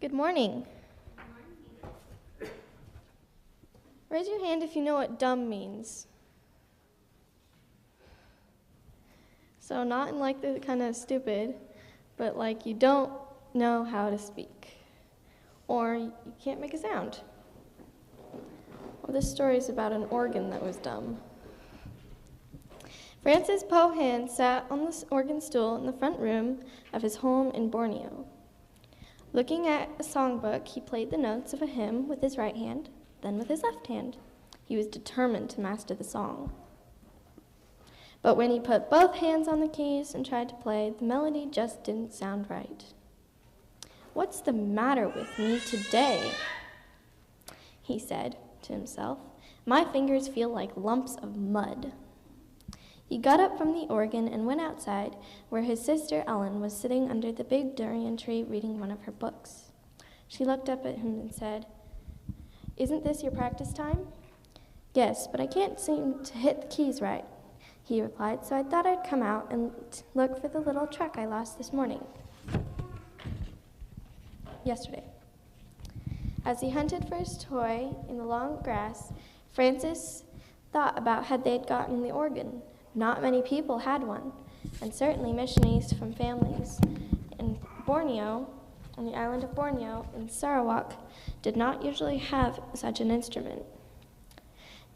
Good morning. Raise your hand if you know what dumb means. So not in like the kind of stupid, but like you don't know how to speak. Or you can't make a sound. Well, this story is about an organ that was dumb. Francis Pohan sat on the organ stool in the front room of his home in Borneo. Looking at a songbook, he played the notes of a hymn with his right hand, then with his left hand. He was determined to master the song. But when he put both hands on the keys and tried to play, the melody just didn't sound right. "What's the matter with me today?" he said to himself. "My fingers feel like lumps of mud." He got up from the organ and went outside, where his sister Ellen was sitting under the big durian tree reading one of her books. She looked up at him and said, "Isn't this your practice time?" "Yes, but I can't seem to hit the keys right," he replied, "so I thought I'd come out and look for the little truck I lost yesterday. As he hunted for his toy in the long grass, Francis thought about how they'd gotten the organ. Not many people had one, and certainly missionaries from families in Borneo, on the island of Borneo, in Sarawak, did not usually have such an instrument.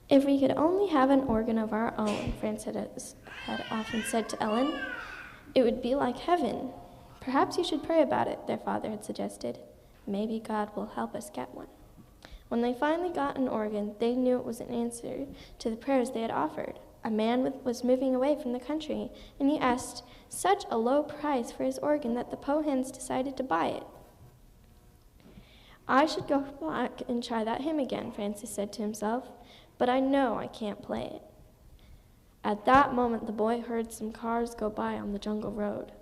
"If we could only have an organ of our own," Francis had often said to Ellen, "it would be like heaven." "Perhaps you should pray about it," their father had suggested. "Maybe God will help us get one." When they finally got an organ, they knew it was an answer to the prayers they had offered. A man was moving away from the country, and he asked such a low price for his organ that the Pohans decided to buy it. "I should go back and try that hymn again," Francis said to himself, "but I know I can't play it." At that moment, the boy heard some cars go by on the jungle road.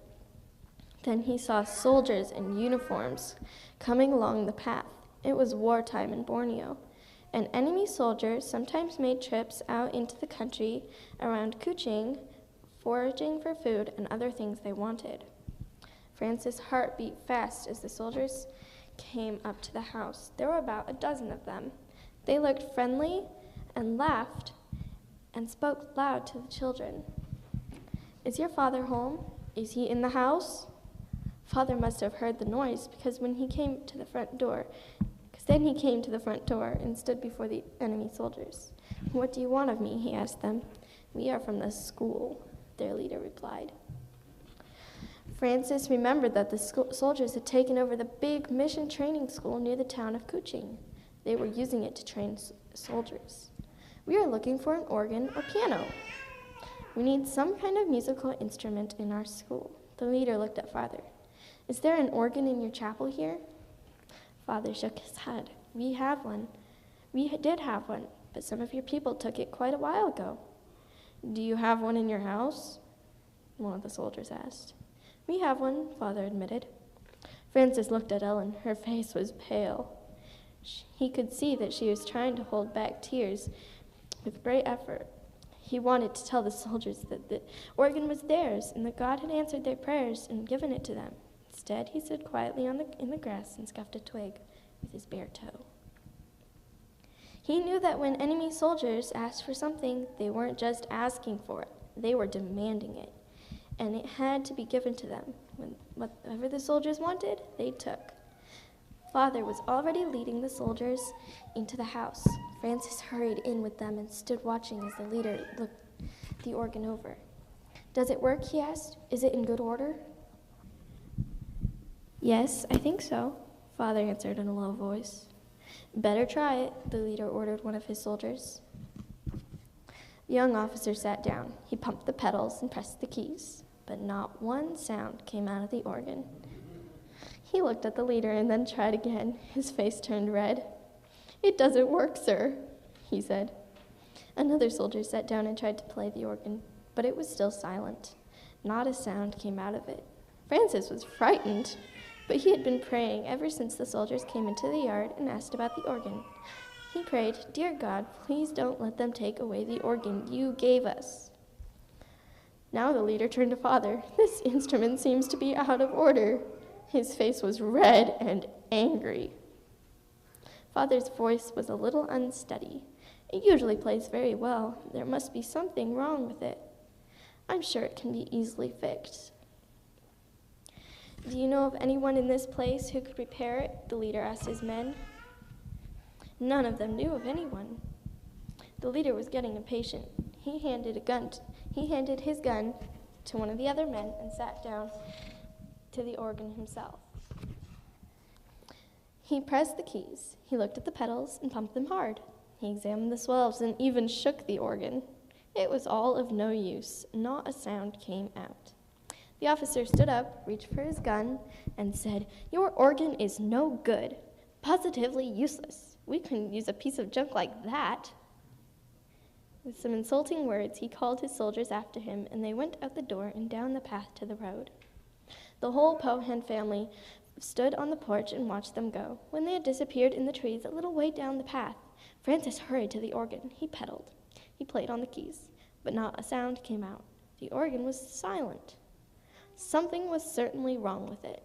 Then he saw soldiers in uniforms coming along the path. It was wartime in Borneo, and enemy soldiers sometimes made trips out into the country around Kuching, foraging for food and other things they wanted. Francis' heart beat fast as the soldiers came up to the house. There were about a dozen of them. They looked friendly and laughed and spoke loud to the children. "Is your father home? Is he in the house?" Father must have heard the noise because then he came to the front door and stood before the enemy soldiers. "What do you want of me?" he asked them. "We are from the school," their leader replied. Francis remembered that the soldiers had taken over the big mission training school near the town of Kuching. They were using it to train soldiers. "We are looking for an organ or piano. We need some kind of musical instrument in our school." The leader looked at Father. "Is there an organ in your chapel here?" Father shook his head. We did have one, but some of your people took it quite a while ago." "Do you have one in your house?" one of the soldiers asked. "We have one," Father admitted. Francis looked at Ellen. Her face was pale. He could see that she was trying to hold back tears with great effort. He wanted to tell the soldiers that the organ was theirs and that God had answered their prayers and given it to them. Instead, he stood quietly in the grass and scuffed a twig with his bare toe. He knew that when enemy soldiers asked for something, they weren't just asking for it, they were demanding it, and it had to be given to them. Whatever the soldiers wanted, they took. Father was already leading the soldiers into the house. Francis hurried in with them and stood watching as the leader looked the organ over. "Does it work?" he asked. "Is it in good order?" "Yes, I think so," Father answered in a low voice. "Better try it," the leader ordered one of his soldiers. The young officer sat down. He pumped the pedals and pressed the keys, but not one sound came out of the organ. He looked at the leader and then tried again. His face turned red. "It doesn't work, sir," he said. Another soldier sat down and tried to play the organ, but it was still silent. Not a sound came out of it. Francis was frightened, but he had been praying ever since the soldiers came into the yard and asked about the organ. He prayed, "Dear God, please don't let them take away the organ you gave us." Now the leader turned to Father. "This instrument seems to be out of order." His face was red and angry. Father's voice was a little unsteady. It usually plays very well. There must be something wrong with it. I'm sure it can be easily fixed. Do you know of anyone in this place who could repair it? The leader asked his men. None of them knew of anyone. The leader was getting impatient. He handed his gun to one of the other men and sat down to the organ himself. He pressed the keys. He looked at the pedals and pumped them hard. He examined the swells and even shook the organ. It was all of no use. Not a sound came out. The officer stood up, reached for his gun, and said, "Your organ is no good. Positively useless. We couldn't use a piece of junk like that." With some insulting words, he called his soldiers after him, and they went out the door and down the path to the road. The whole Pohan family stood on the porch and watched them go. When they had disappeared in the trees a little way down the path, Francis hurried to the organ. He pedaled. He played on the keys, but not a sound came out. The organ was silent. Something was certainly wrong with it.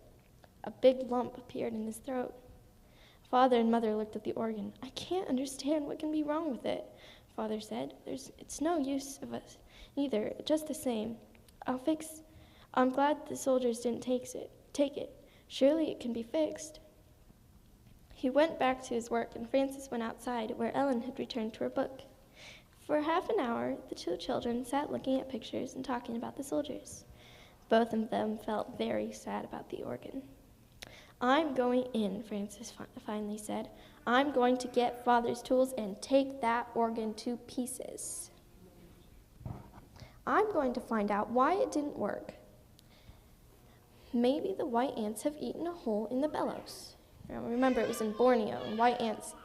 A big lump appeared in his throat. Father and Mother looked at the organ. "I can't understand what can be wrong with it," Father said. It's no use of us either, just the same. I'm glad the soldiers didn't take it. Surely it can be fixed." He went back to his work, and Francis went outside, where Ellen had returned to her book. For half an hour, the two children sat looking at pictures and talking about the soldiers. Both of them felt very sad about the organ. "I'm going in," Francis finally said. "I'm going to get Father's tools and take that organ to pieces. I'm going to find out why it didn't work. Maybe the white ants have eaten a hole in the bellows." Now, remember, it was in Borneo, and white ants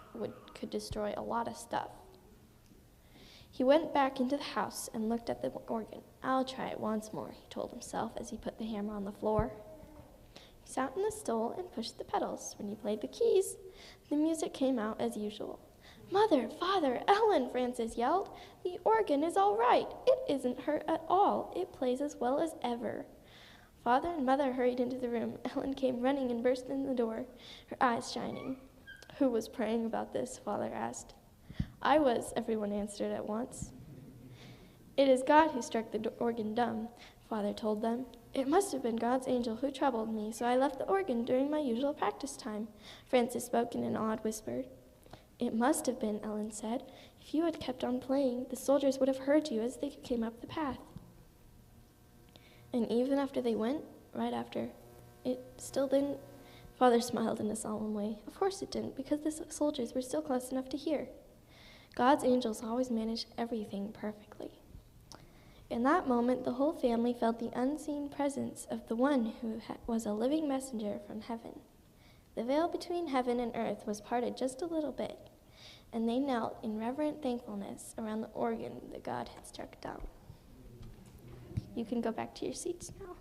could destroy a lot of stuff. He went back into the house and looked at the organ. "I'll try it once more," he told himself as he put the hammer on the floor. He sat in the stool and pushed the pedals. When he played the keys, the music came out as usual. "Mother, Father, Ellen," Francis yelled. "The organ is all right. It isn't hurt at all. It plays as well as ever." Father and Mother hurried into the room. Ellen came running and burst in the door, her eyes shining. "Who was praying about this?" Father asked. "I was," everyone answered at once. "It is God who struck the organ dumb," Father told them. "It must have been God's angel who troubled me, so I left the organ during my usual practice time," Francis spoke in an awed whisper. "It must have been," Ellen said. "If you had kept on playing, the soldiers would have heard you as they came up the path." "And even after they went, right after, it still didn't?" Father smiled in a solemn way. "Of course it didn't, because the soldiers were still close enough to hear. God's angels always manage everything perfectly." In that moment, the whole family felt the unseen presence of the one who was a living messenger from heaven. The veil between heaven and earth was parted just a little bit, and they knelt in reverent thankfulness around the organ that God had struck down. You can go back to your seats now.